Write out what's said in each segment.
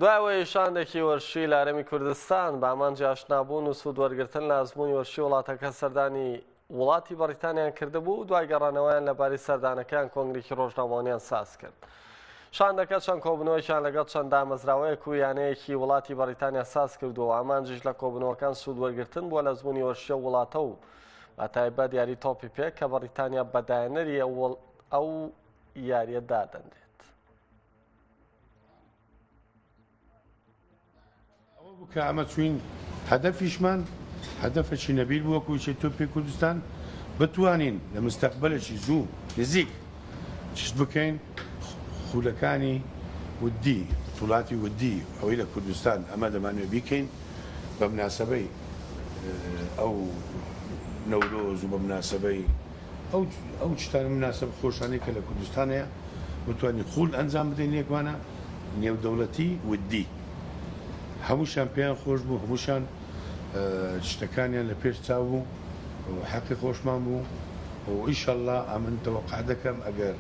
دوای شاندێکی وەرشی لە هەرێمی کوردستان بە ئامانجی ئاشنابوون و سوود وەرگرتن لە ئەزموونی وەرشی وڵاتەکە سەردانی وڵاتی بەریتانیان کردبوو دوای گەڕانەوەیان لەبارەی سەردانەکەیان کۆنگرێکی ڕۆژنامەوانیان ساز کرد. شاندەکە چەند کۆبنەوەیان لەگەڵ چەند دامەزراوەیەک و یانەیەکی وڵاتی بەریتانیا ساز کردووە ئامانجیش لە کۆبنەوەکان سوود وەرگرتن بووە لە ئەزموونی وەرشیە وڵاتە و بەتایبەت یاری تۆپی پێک کە بەریتانیا بەدایەنەری ئەو یاریە دادەنرێت. کە ئەمە چوین هەدەفیشمان هەدەفێکی نەبیل بووە کوچی تۆپی کوردستان بتوانین لە مستەقبلێکی زوو نزیک چشت بکەین خولەکانی ودی وڵاتی ودی ئەوەی لە کوردستان ئەمە دەمانوێت بیکەین بە مناسبەی ئەو نەورۆز و بە مناسبەی ئەو شتانە مناسب خۆشانەی کە لە کوردستانەیە بتوانین خول ئەنجام بدەین یەکوانە نێودەوڵەتی ودی هەمووشان پێیان خۆش بوو هەمووشان شتەکانیان لە پێش چاو بوو حەقی خۆشمان بوو و ئیشەڵڵا ئەمن تەوەقع دەکەم ئەگەر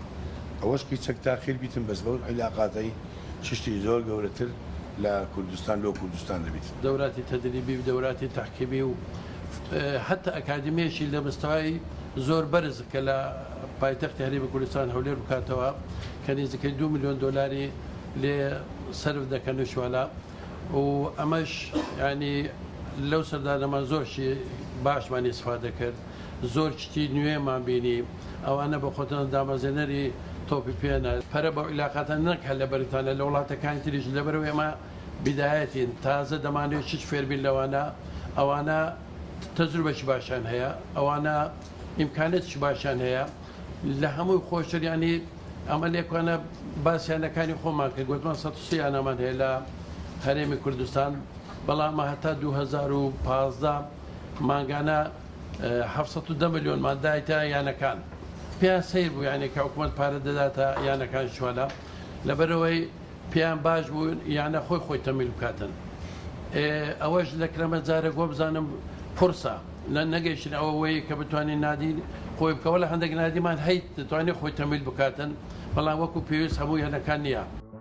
ئەوەش کچەک تاخیر بیتم بەس بەو علاقاتەی شتی زۆر گەورەتر لە کوردستان لۆ کوردستان دەبیت. دەوراتی تەدریبی و دەوراتی تحقیبی و حتا ئەکادمیەشی لە مستەوای زۆر بەرز کە لە پایتەختی هەرێمی کوردستان هەولێر بکاتەوە کە نزیکەی 2 میلیۆن دۆلاری لێ سەرف دەکەن شوالە و ئەمەش ینی لەو سەردانەمان زۆرشی باشمان ئیسفادە کرد زۆر شتی نوێمان بینی ئەوانە بە خۆتان دامەزێنەری تۆپی پێێنە پەرە بە عیلاقاتان نەکە لە بەریتانیا لە وڵاتەکانی تریش لەبەرەوەی ئێمە بیدایەتین تازە دەمانێت چ فێربین لەوانە ئەوانە تەجروبەی باشیان هەیە ئەوانە ئیمکانێتی باشیان هەیە لە هەمووی خۆشتریانی ئەمە لێکوانە باسییانەکانی خۆمان کرد گوتمان 130 ئەمان هەیە لە هەرێمی کوردستان بەڵام هەتا 2015 مانگانە 710 میلیۆن مادایتە یانەکان پێیان سیر بوو یانێک کە حکوومەت پارە دەداتە یانەکان شوالە لەبەرەوەی پێیان باش بوو یانە خۆی تەمیل بکاتن ئەوەش لە کرەمە جارە گۆ بزانم پرسە نەگەیشتن ئەوەی کە بتوانین نادین خۆی بکەوە لە هەندێک نادیمان هەیت دەتوانێت خۆی تەمیل بکاتن بەڵام وەکو پێویست هەموو یانەکان نییە.